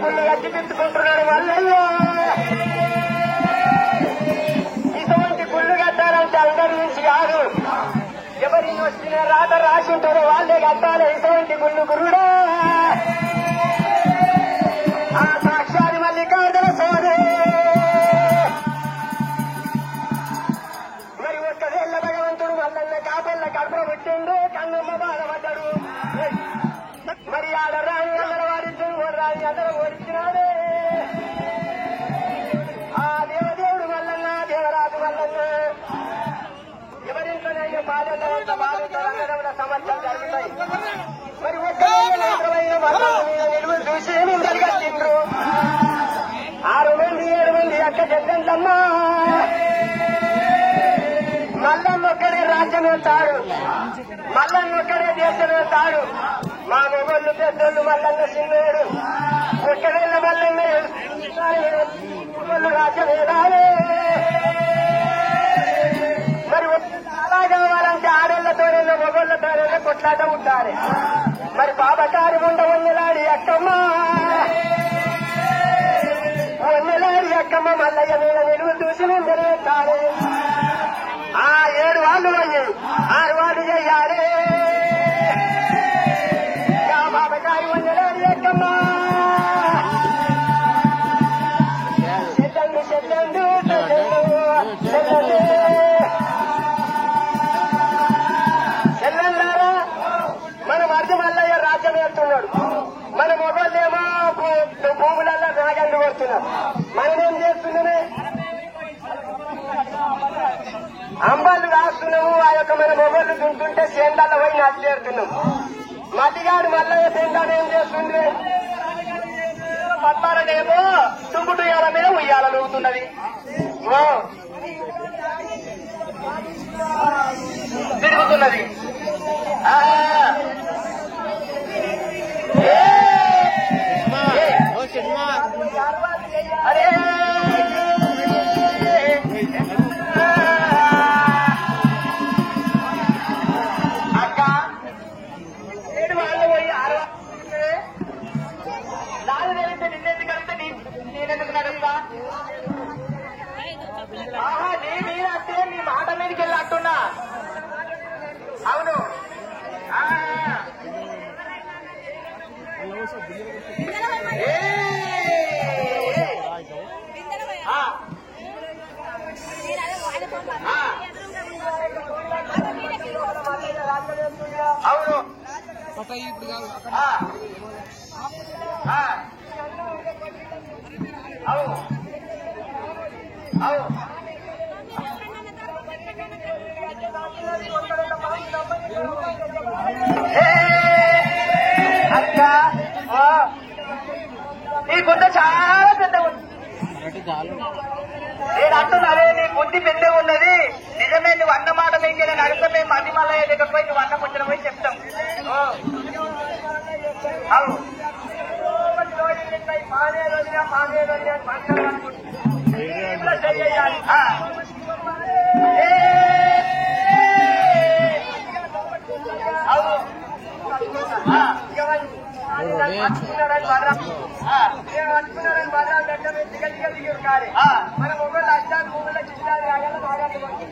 గుళ్ళు కట్టి పెట్టుకుంటున్నాడు మల్లయ్య. ఇటువంటి గుళ్ళు కట్టాలంటే అందరి నుంచి కాదు, ఎవరి వచ్చిన రాత రాసి ఉంటారో వాళ్ళే కట్టాలి ఇటువంటి గుళ్ళు గురుడా. ఆ సాక్షాది మల్లికార్జున స్వామి మరి ఒక్కవేళ్ళ భగవంతుడు మల్లన్న కాపల్ల కడుపులో పెట్టిండు, కన్నమ్మ బాధపడ్డాడు. మరి ఆడ రాని అందరూ వాడిద్దు, రాని అందరూ ఓడించినాడే. ఆ దేవదేవుడు మల్లన్న, దేవరాజు మల్లన్న ఎవరింట్లోనైనా బాధ్యత బాధ్యత సమస్యలు జరుగుతాయి. మరి ఒక్కమైన మల్లన్న మీద నిలువు చూసి నిందలు కట్టిండ్రు. 6 మంది 7 మంది అక్క చెల్లెళ్ళమ్మా. మల్లన్న ఒక్కడే రాజ్యం వెళ్తాడు, మల్లన్న ఒక్కడే దేశం వెళ్తాడు. మా మొగోళ్ళు పెద్దోళ్ళు మల్లన్న చిన్నోడు, ఒక్కడేళ్ళ మల్లన్న మొగోళ్ళు రాజ్యం వెళ్ళాలి. మరి అలా కావాలంటే ఆడోళ్లతోనే మొగోళ్లతోనే కొట్లాట ఉండాలి. మరి పాపకారి ఉండ వన్నెలాడి అక్కమ్మ, వన్నెలాడి అక్కమ్మ మల్లయ్య మీద నిలువు చూసి ముందరేస్తాడు. ఆ 7 వాళ్ళు అయ్యాయి, 6 వాళ్ళు చెయ్యాలి. పాపకారి వన్నెలాడి అక్కమ్మ చెల్లండు చెల్లండు చెల్లండు చెల్లెళ్ళారా. మన మధ్య మల్లయ్య రాజ్యం వెళ్తున్నాడు, మన మొగోళ్ళేమో భూములలో నాగండు కొడుతున్నాడు. మనమేం చేస్తున్నామే, అంబాలు రాస్తున్నాము. ఆ యొక్క మన మొగోళ్ళు దుంటుంటే సేందాల పోయి నచ్చేస్తున్నాం. మట్టిగాడు మల్లయ్య సేందాలు ఏం చేస్తుంది, పత్తారనేమో తుంగుటు ఉయ్యాల మీద ఉయ్యాల లూగుతున్నది. తిరుగుతున్నది. అరే అక్క 7 వాళ్ళు పోయి 6 నాలుగు తెలిస్తే నిన్నెందుకు కలిస్తే నేనెందుకు నడుస్తా. ఆహా నీ మీద అంటే నీ మాట మీదకి వెళ్ళి అంటున్నా. అవును అవును అవును అవును అక్క నీ గుండె చాలా పెద్ద ఉంది. నేను అంటున్నారే నీ బుద్ధి పెద్ద ఉన్నది. నిజమే, నువ్వు అన్న మాట మీకు నేను అడిగితే మేము మధ్య మళ్ళీ లేకపోయి నువ్వు అన్న ముచ్చిన పోయి చెప్తాం. అవును మన మొబైల్ అష్టాలు 3 లక్షలు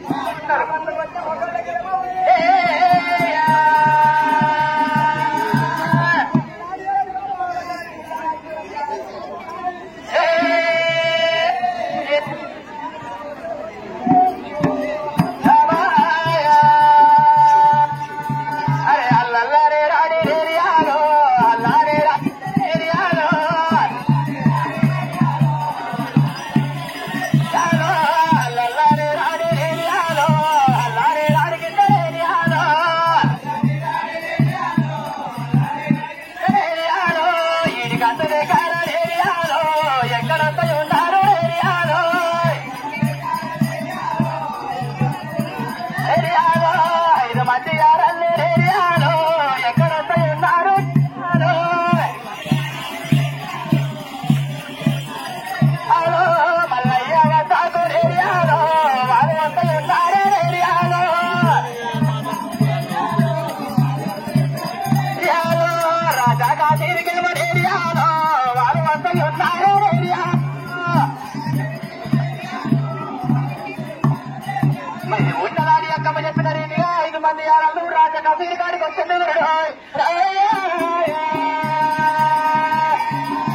మరి ఉన్నదాని అక్కమ్మ చెప్పిన రీతిగా 5 మంది ఆడలు రాజకీయ కాడికి వస్తున్నారు.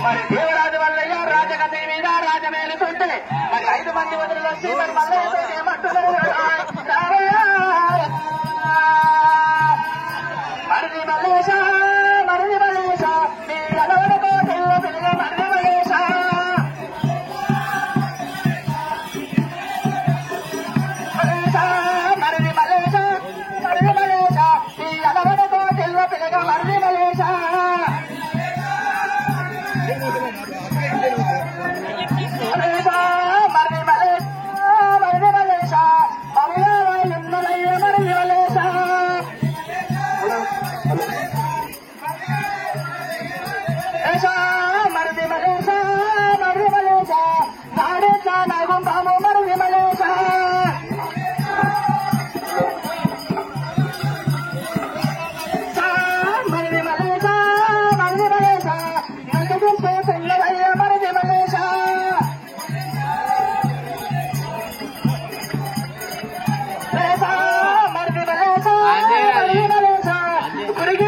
మరి దేవరాజు వల్లయ్య రాజకీయ మీద రాజమేలుతుంటే మరి 5 మంది వదిలి వచ్చి మరి మల్లయ్యతో ఏమంటున్నారు? మరిది మల్లేశ మరిది మల్లేశ మీ అలవడకో పిల్లగా మరిది మల్లేశ మరిది మల్లేశ మరిది మల్లేశ మీ అలవడకో పిల్లగా మరిది మల్లేశ మరిది మల్లేశ మరిది మల్లేశ మరిది మల్లేశ మరిది మలేశ మరిది మలేశ నాడే నాగుంపాము మరిది మలేశ మరిది మలేశ మరిది మలేశ నలుగుంటే పిల్లవయ్య మరిది మలేశ మరిది మలేశ మరిది మలేశ గురికి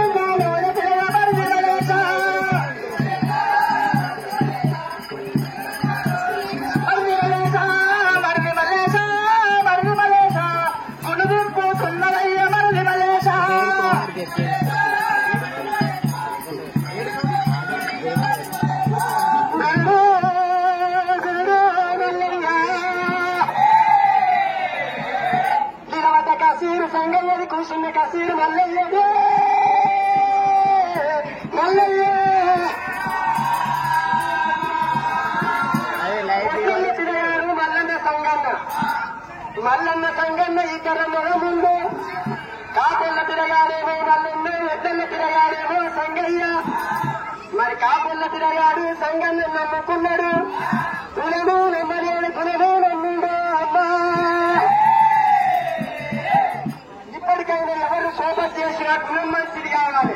కసీరు సంగయ్యది కూర్చున్న కసీరు మల్లయ్యదే మల్లయ్య తిరగారు మల్లన్న సంగన్న మల్లన్న సంగన్న ఇద్దరు ముందు కాపుల్ల తిరగాడేమో మల్లన్న ఎద్దన్న తిరగాడేమో సంగయ్య మరి కాపుల్ల తిరగాడు సంగన్న నమ్ముకున్నాడు కులము నమ్మలేడు కులము నమ్ముడో అమ్మా ఇప్పటికైనా ఎవరు సోపత్ చేసినా కులం మంచిది కావాలి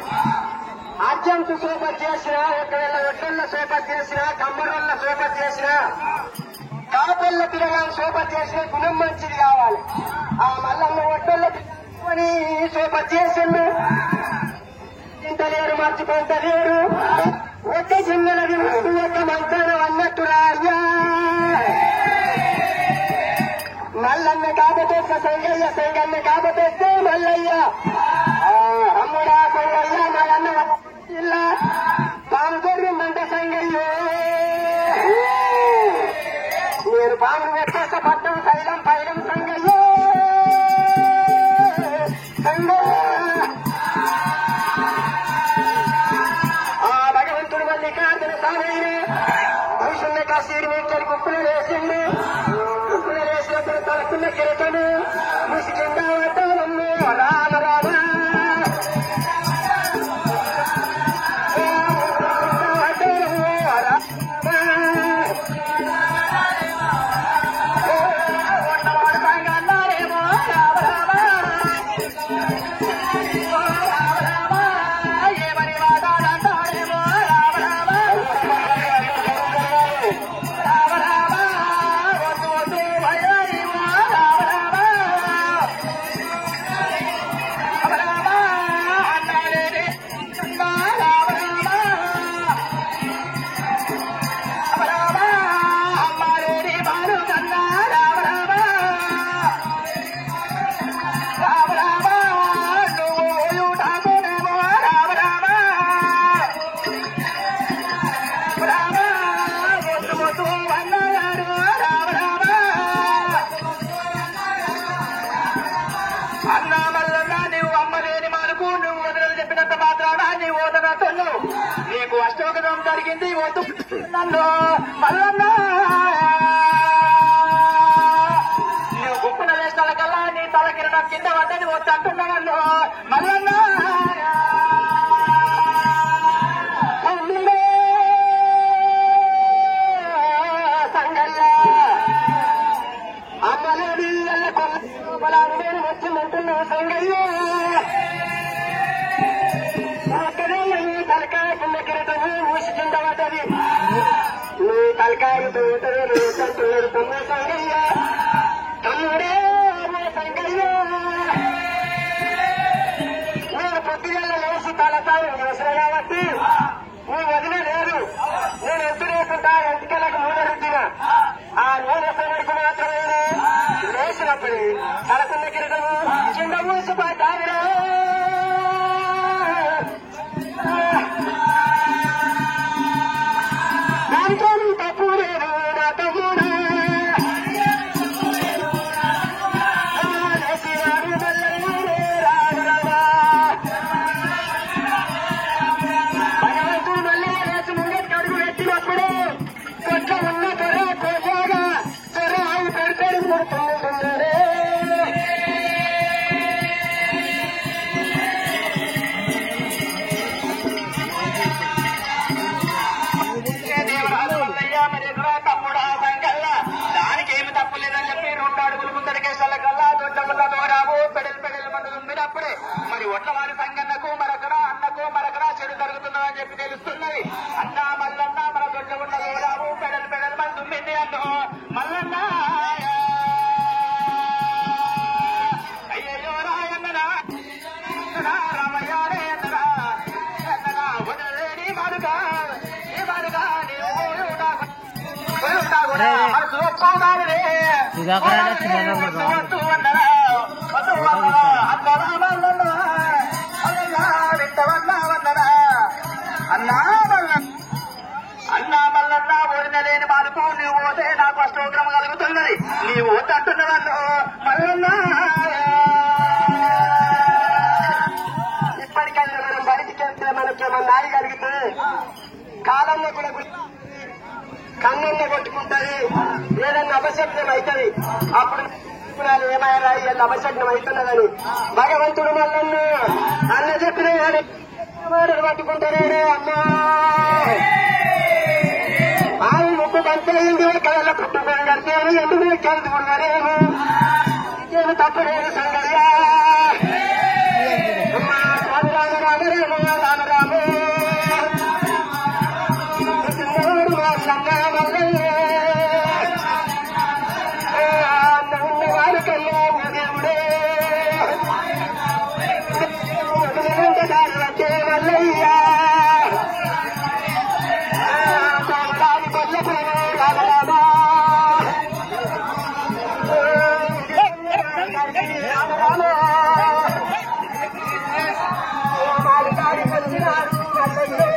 అత్యంత సోపత్ చేసినా ఒకవేళ ఒడ్డల్ల సోపత్ చేసినా కమ్మరోళ్ళ సోపత్ చేసినా కాపుల్ల తిరగాలి సోపత్ చేసిన గుణం మంచిది కావాలి ఆ మల్లన్న ఒడ్డల్ల అని సోపత్ చేసిండు ఇంతలేరు మర్చిపోతలేరు ఒక్క చిన్నది ఒక్క మంచానం అన్నట్టురా అయ్యా మల్లన్న కాకపోతే సంగయ్య సంగన్న కాకపోతే మల్లయ్య అమ్ముడా సంగయ్య మల్లన్న జిల్లా పాము జరిగిందంటే సంగయ్యో మీరు పామును వ్యత్యాస పట్టం శైలం పైలం సంగయ్యో సంగయ్య ఆ భగవంతుడు మల్లికార్జున స్వామి భవిష్యన్న కాశీరు వీటిని కుప్పలు వేసిండు కుప్పలు వేసినప్పుడు తలకున్న కిరటను ముసికింద వడ్డలమ్ము రామ రామ నీకు అష్టోగతం జరిగింది వద్దు నన్ను మల్లన్న నువ్వు గుప్పిన వేసాల కల్లా నీ తల కిరణం కింద వద్దని వద్దు అంటున్నా నన్ను మల్లన్న సంగయ్య అమ్మలేడి ఎల్ల కొలాడు నేను వచ్చిందంటున్నావు సంగయ్య తలకాయ కింద కిరటము ఊసి కింద పడ్డది నీ తలకాయలు తమ్ముడు సంగయ్య తమ్ముడే కుండ మూసిపోతాదిరా దాంతో తప్పు లేదు నా తమ్ముడు భగవంతుడు మళ్ళీ వేసి ముంగటి అడుగు పెట్టినప్పుడు కొట్ల ఉన్న త్వర కొయ్యాగా త్వర ఆవు పెడతాడు కొడుతుంటున్నారే తమ్ముడా సంకల్లా దానికేమి తప్పులేదని చెప్పి 2 అడుగులు ముందరికే సల్లకల్లా దొడ్డముల దూరావు పెడలు పెడలు మండలు ఉమ్మినప్పుడే మరి ఒట్లవారి సంగన్నకు మరొకరా అన్నకు మరొకరా చెడు జరుగుతున్నదని చెప్పి తెలుస్తున్నది. అన్న మల్లన్న మన దొడ్డముల దూరావు పెడలు పెడలు మంది ఉమ్మింది అన్ను మల్లన్న అయ్యో రాయన్ననా రామయ్యారే అన్నరా అన్ననా వదలేని మరుగా ఈ మరుగా అన్నా మల్లన్నా పోయిన లేని బాలుకు నీవు పోతే నాకు అష్టోగ్రమ కలుగుతున్నది. నీవు వద్దంటున్నదన్ను మల్లన్నా ఇప్పటికైనా మనం బయటికి వెళ్తే మనకేమన్నా నాయి కలిగితే కాలంలో కూడా కన్నున్న కొట్టుకుంటది, ఏదన్నా అపశబ్దం అవుతుంది. అప్పుడు ఏమైనా వీళ్ళ అపశబ్దం అవుతున్నదని భగవంతుడు మల్లన్న అన్న చెప్పిన మాటలు పట్టుకుంటానే అన్నా ఆమె ముక్కు పంచేయండి కళ్ళ పుట్టుకొని కడితేను ఎందుకు కలుదుకున్నారేమో ఇంకేమి తప్పలేదు సంగయ్యా అమ్మా రామ రామ రామరేమో రామరామో ఉన్నవారు కన్నా దేవుడే వచ్చే వల్లయ్యా రామరామ కొల్లపు రామరామా రామరామా మాడికాడి కలిసినారు వల్లయ్యే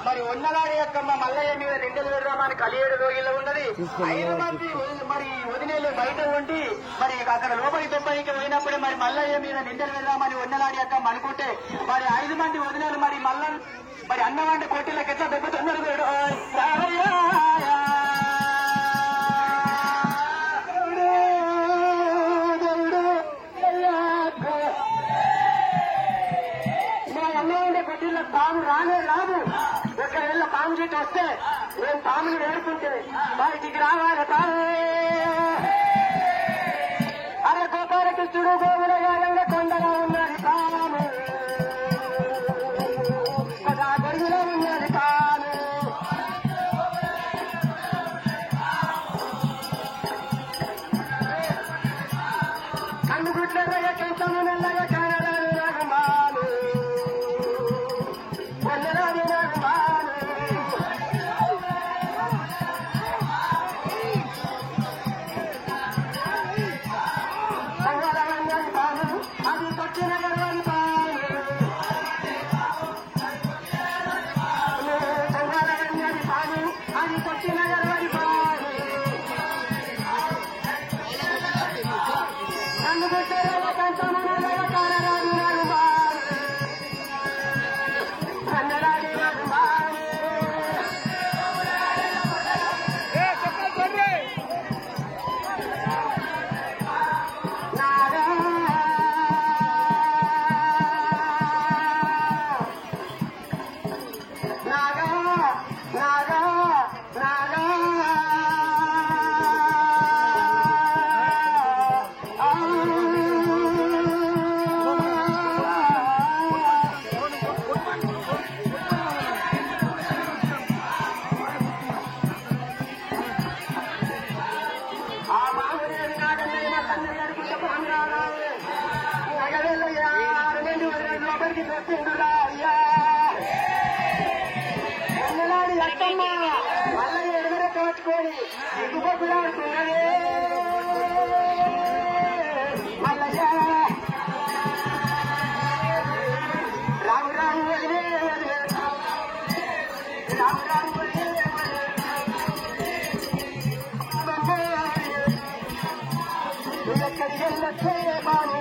మరి ఉన్నగాడి యొక్క మల్లయ్య మీద నిందలు పెడదామని కలియేడు రోజుల్లో ఉన్నది. 5 మంది మరి వదిలేళ్ళు బయట ఉండి మరి అక్కడ లోపలికి దొబ్బనికి పోయినప్పుడే మరి మల్లయ్య మీద నిందలు పెడదామని ఉన్నగాడి యొక్క అనుకుంటే మరి 5 మంది వదిలేలు మరి మరి అన్నవాంటి కొట్టిలకు ఎట్లా దెబ్బతున్నారు వీడు. పాము రానే రాదు. ఒకవేళ పాము చుట్టూ వస్తే నేను పాముని వేడుకుంటే బయటికి రావాలి పాము. అరే గోపాలకృష్ణుడు గోవులగాలంగా కొండగా ఉన్నది పాము, గొడుగులో ఉన్నది పాము. కన్నుగుట్లగా కంచము నల్లగా కానరాదు రఘుమాను వందనాది రఘుమాను. సంగరవన్నది పాము అది కొట్టిన గర్వని పాము, సంగరవన్నది పాము అది కొట్టిన గర్వని పాము. కన్నుగుట్లగా కంచము నల్లగా కానరాదు రఘుమాను వందనాది రఘుమాను. నాగా నాగా నాగా నాగా ఆ మామూలు నాగన్నయ్య తండ్రి గారికి నగవేళ్ళయ్యా 6 మంది లోపలికి తెచ్చిండురా అయ్యా. ఎన్నలాడి అత్తమ్మ మళ్ళీ ఎడమరెక్క పట్టుకొని దిగుబొక్కులాడుతున్నదే మల్లయ్య. రాము రాము వదిలే రాము రాము వదిలే ఎక్కడికి వెళ్ళొచ్చే బాను.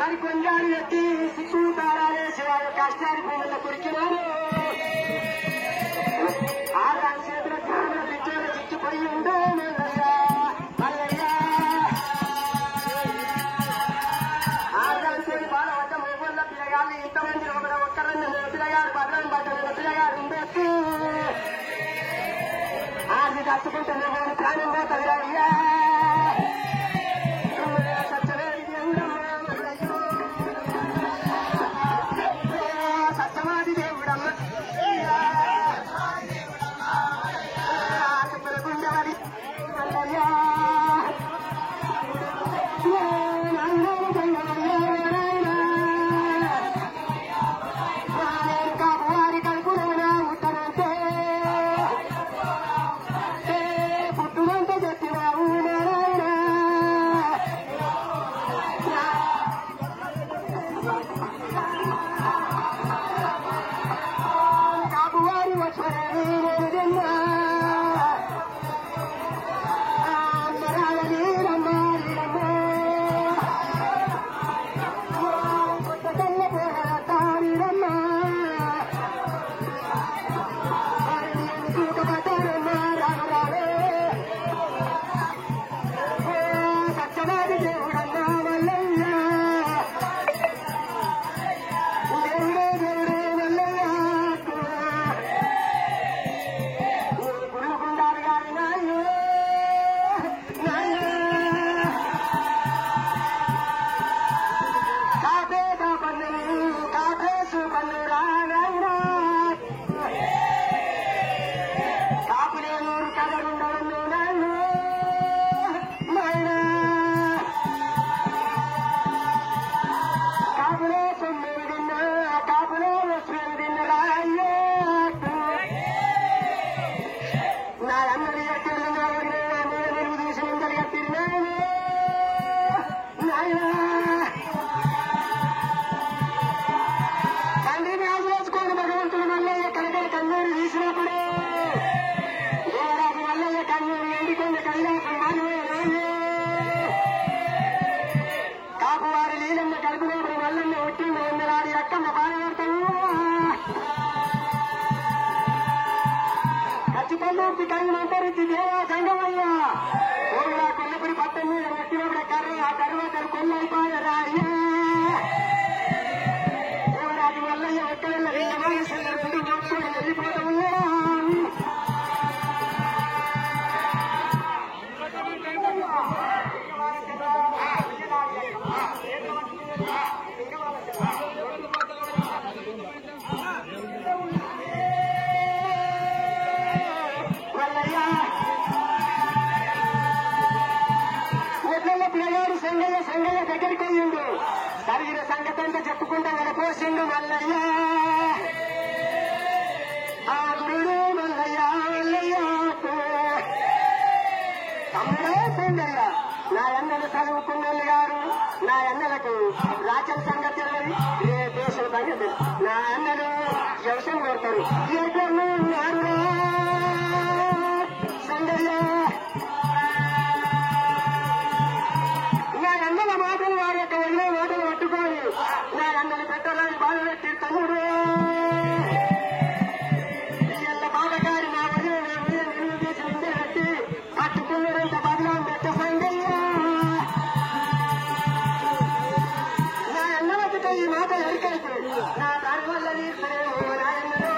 మరి కొంజాలు ఎత్తి సిక్కు తారాలేసి వాళ్ళ కష్టానికి భూముల్లో కురికినారు. ఆ చేతుల కాలంలో పిచ్చోళ్ళు చిక్కిపోయి ఉండే మల్లయ్యా మల్లయ్యా. ఆ చేతి బాల వద్ద మూగుళ్ళ పిల్లగాళ్ళు ఇంతమంది లోపల ఒక్కరన్న పిల్లగారు భద్రం పడ్డ పిల్లగారు ఉండొచ్చు. ఆది కట్టుకుంటున్నా కానీ ప్రాణం పోతుంది అయ్యా. సత్యమాది దేవుడమ్మ గుండవరి మల్లయ్యా వారి కడుపున ఉత్తరంటే పుట్టుదంటే చెప్పినావు కాపువారి వచ్చారన్నా కాపువారి నీళ్ళన్న కలుపునప్పుడు మల్లన్న ఒట్టింది వందలాడి అక్కమ్మ బాధపడతావు ఖచ్చితంగా కలిగినంతరించి దేవా సంగమయ్యా ఊళ్ళో కొన్నపడి పట్టం మీద నెట్టినప్పుడు కర్ర ఆ తర్వాత కొన్నైపోయారా దేవరాజు మల్లయ్య ఒక్కడల్ల రెండు చూసుకొని వెళ్ళిపోతావు పిల్లగాడు సంగయ్య దగ్గరికి అయ్యిండు. జరిగిన సంగతి అంతా చెప్పుకుంటా గడపోసిండు మల్లయ్య. ఆ గురుడు మల్లయ్య మల్లయ్య తమ్ముడే సంగయ్య నా అన్నలు చదువుకున్నోళ్ళు గారు. నా అన్నలకు రాజ్యం సంగతి ఏ దేశం సంగతి నా అన్నలు వ్యవసాయం కొడతారు. సంగయ్య నా అన్నల మాటలు వారి యొక్క వెళ్ళే మాటలు పట్టుకొని నా అన్నలు పెట్టాలని బాధపెట్టి తమ్ముడు ఇళ్ళ బాధగారి నా వదిలి నిలువ చేసి ముందే పెట్టి పట్టుకున్నదంత బదలం పెట్ట సంగయ్య. నా అన్నలతో ఈ మాట ఎరికైతే నా దాని వల్ల నా అన్నలు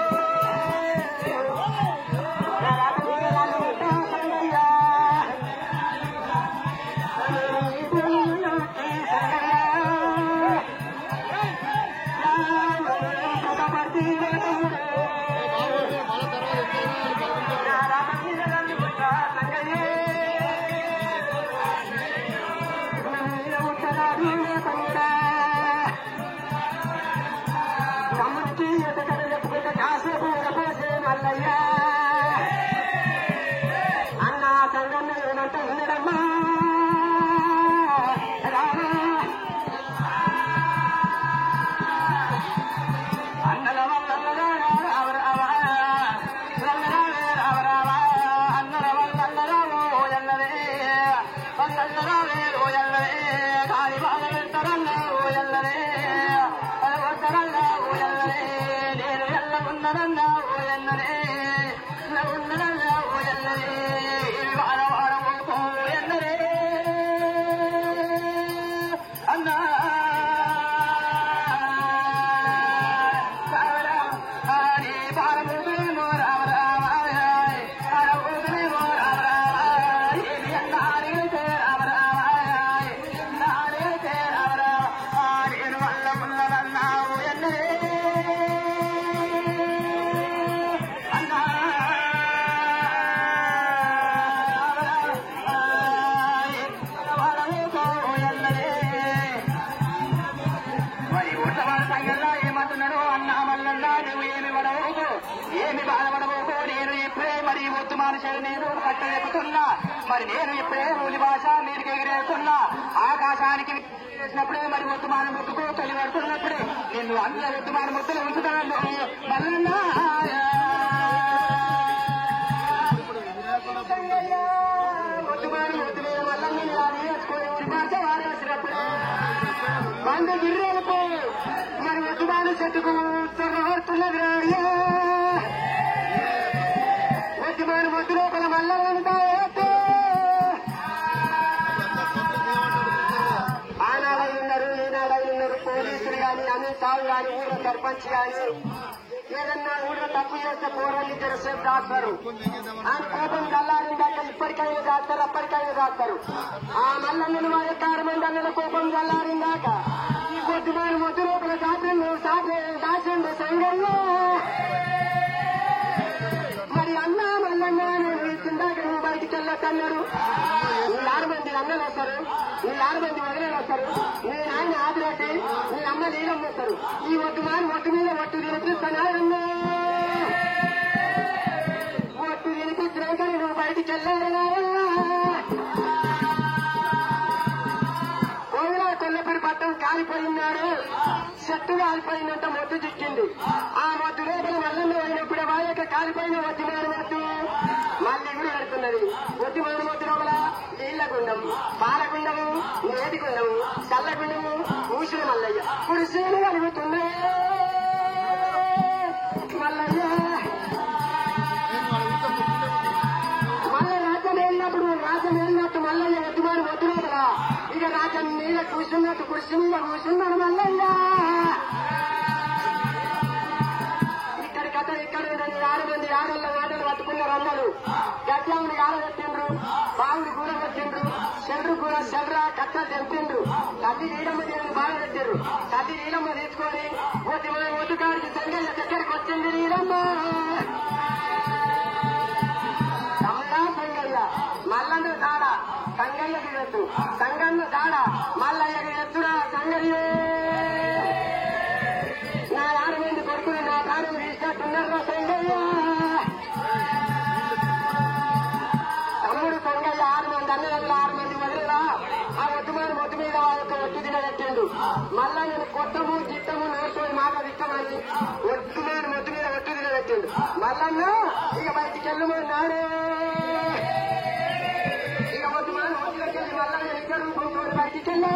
కట్ట ఎక్కుతున్నా. మరి నేను ఇప్పుడే ఊలి భాష మీదికి ఎగిరేస్తున్నా. ఆకాశానికి చేసినప్పుడే మరి ఒత్తుమాన ముద్దుకు తొలి పెడుతున్నప్పుడే నిన్ను అందులో ఒత్తుమాన ముద్దులు ఉంచుతాను మల్లన్నా. ఒత్తుమాన ముద్దు మీద మల్లన్న వేసుకొని ఊరి భాష వాడేసినప్పుడే వంద గిర్రెలకు మరి ఒత్తుమాన చెట్టుకు చొరబడుతున్నది. ఒత్తుమాన ముద్దు లోపల మల్లన్న పోలీసులు కానీ అమిత్ షా కానీ ఊళ్ళో సర్పంచ్ కానీ ఏదన్నా ఊళ్ళో తప్పు చేస్తే పూర్వల్ని జరసేపు దాస్తారు. ఆయన కోపం చల్లారిందాక ఇప్పటికైనా దాస్తారు, అప్పటికైనా దాస్తారు. ఆ మల్లన్నను వాళ్ళ 6 మంది అన్నల కోపం చల్లారిందాక ఈ కొద్దిమైన మొద్దు లోపల దాచిండు సంఘంలో. మరి అన్నా మల్లన్న నేను ఇచ్చిందాక నువ్వు బయటికి వెళ్ళొద్దన్నారు. నీ 6 మంది అన్నలు వస్తారు, నీ 6 మంది వదిలేలు వస్తారు, నీ నాయన ఆదిరెడ్డి, నీ అమ్మ నీలమ్మ వస్తారు. ఈ ఒట్టు మీద ఒట్టు తినిపిస్తున్నారన్నా. ఒట్టు తినిపించినాక నువ్వు బయటికి వెళ్ళారు. కోవిలా కొల్లపూరి పట్టం కాలిపోయినాడు. చెట్టు కాలిపోయినంత మొద్దు చిక్కింది. ఆ మొద్దు లోపల మల్లన్న అయినప్పుడే వాయక కాలిపోయిన ఒట్టిమాన మొద్దు మళ్ళీ గుడి పెడుతున్నది. ఒట్టిమాన మొద్దు లోపల నీళ్లగుండం, పాలగుండము, నేతిగుండము, చల్లగుండము, పూసిన మల్లయ్య పురుషులు కలుగుతున్నాయి. మల్లయ్య మళ్ళీ రాజ్యం వెళ్ళినట్టు మల్లయ్య ఒట్టిమాన మొద్దు లోపల ఇక రాజ్యం మీద కూర్చున్నట్టు కుర్చీ మీద కూర్చున్నాడు మల్లయ్య. ఇక్కడ కథ ఇక్కడ 6 మంది ఆడళ్ళ ఆటలు పట్టుకున్నారు. అందరూ గడ్డాముని కాలబెట్టిండ్రు, బావుని కూర పెట్టిండ్రు, చెడ్ర కట్టలు తెంపిండ్రు. తల్లి నీలమ్మ దీనిని బాగా పెట్టారు. తల్లి నీలమ్మ తీసుకొని ఒడ్డుకాడికి సంగయ్య దగ్గరికి వచ్చింది. నీలమ్మ తమ్ముడా సంగయ్య మల్లన్న దాడ సంగయ్యకి ఎత్తు, సంగన్న దాడ మల్లయ్యకి ఎత్తుడా సంగయ్య. నా 6 మంది కొడుకులు నా కారం తీసినట్టున్నారా సంగయ్య. తమ్ముడు సంగయ్య 6 మంది అన్నదమ్ములు 6 మంది వదిలేరా ఆ మొద్దు మీద వాళ్ళకి ఒట్టు తినబెట్టిండు. మళ్ళా నేను కొట్టము చిట్టము నోసుకొని మాట ఇష్టమని మొద్దు మీద ఒట్టు తినబెట్టిండు. మల్లన్న ఇక బయటికి వెళ్ళమన్నాడు. ఇక ఒట్టులోకి వెళ్ళి మల్లన్న ఇద్దరు బయటికి వెళ్ళే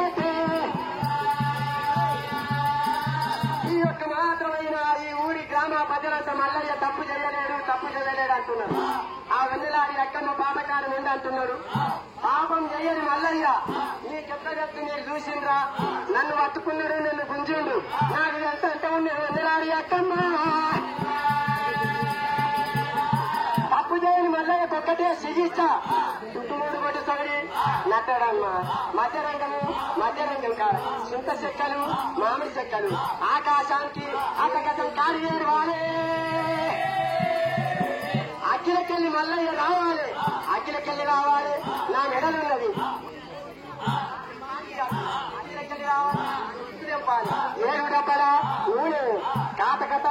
ఈ యొక్క మాత్రమైన ఈ ఊరి గ్రామ ప్రజలంతా మల్లయ్య తప్పు చేయలేడు అంటున్నారు. ఆ వెన్నెలాడి రక్కమ్మ పాపకారం ఉండి అంటున్నాడు. పాపం చెయ్యని మల్లయ్య నీ చెప్పగట్టు మీరు చూసిండ్రా, నన్ను పట్టుకున్నాడు, నన్ను గుంజిండు, నాకు ఎంత ఉన్నది వెన్నెలాడి అక్కమ్మ. తప్పు చేయని మల్లయ్యకు ఒక్కటే చికిత్స, చుట్టుముడు కొట్టి సగడి నట్టడమ్మ మధ్యరంగం కాదు, చింత చెక్కలు మామిడి చెక్కలు ఆకాశానికి అసగతం కాడివేరు వాలే. అఖిలకెళ్ళి మల్లయ్య రావాలి, అఖిలకెళ్ళి రావాలి. నా మెడలున్నది అఖిలకెళ్ళి రావాలి. 7 డబ్బాల నూనె కాతకత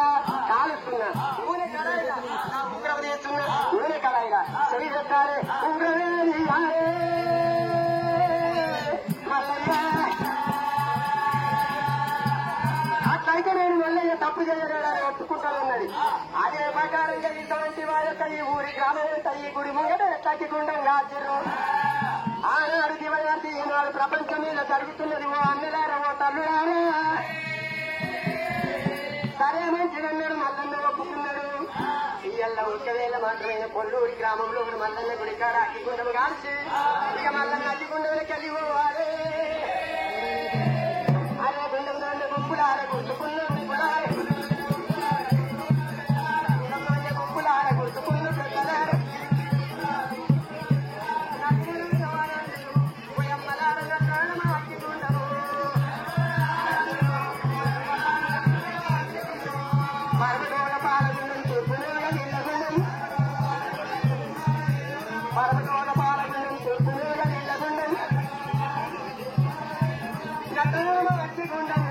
కాలుస్తున్నా, నూనె కడాయిలా నా ఉంగరం తీస్తున్నా, నూనె కడాయిలా చెవి పెట్టాలి ఉంగరం అట్లయితే నేను మల్లయ్య తప్పు చేయలేదని ఒప్పుకుంటానన్నది. అదే ప్రకారంగా ఇటువంటి వాళ్ళ ఈ ఊరి గ్రామం ఈ గుడి ముంగట ఎట్లకి గుండం కాచిర్రు. ఆనాడు దివయాతి ఈనాడు ప్రపంచం మీద జరుగుతున్నది. ఓ అన్నలారా, ఓ తల్లులారా, సరే మంచిదన్నాడు మల్లన్న ఒప్పుకున్నాడు. ఇయ్యల్ల ఒకవేళ మాత్రమైన కొల్లూరి గ్రామంలో మల్లన్న గుడి కాడ అగ్గిగుండం కాల్చి ఇక మల్లన్న అగ్గిగుండంలోకి వెళ్ళి పోవాలి. అరే గుండం దాన్ని గుంపులార గుర్తుకున్న గుర్తుకున్న పెద్దలారు పరమటోల పాలగుండం తూర్పునూల నీళ్ళగుండం, పరమటోల పాలగుండం తూర్పునూల నీళ్ళగుండం, గట్టూమ వట్టిగుండం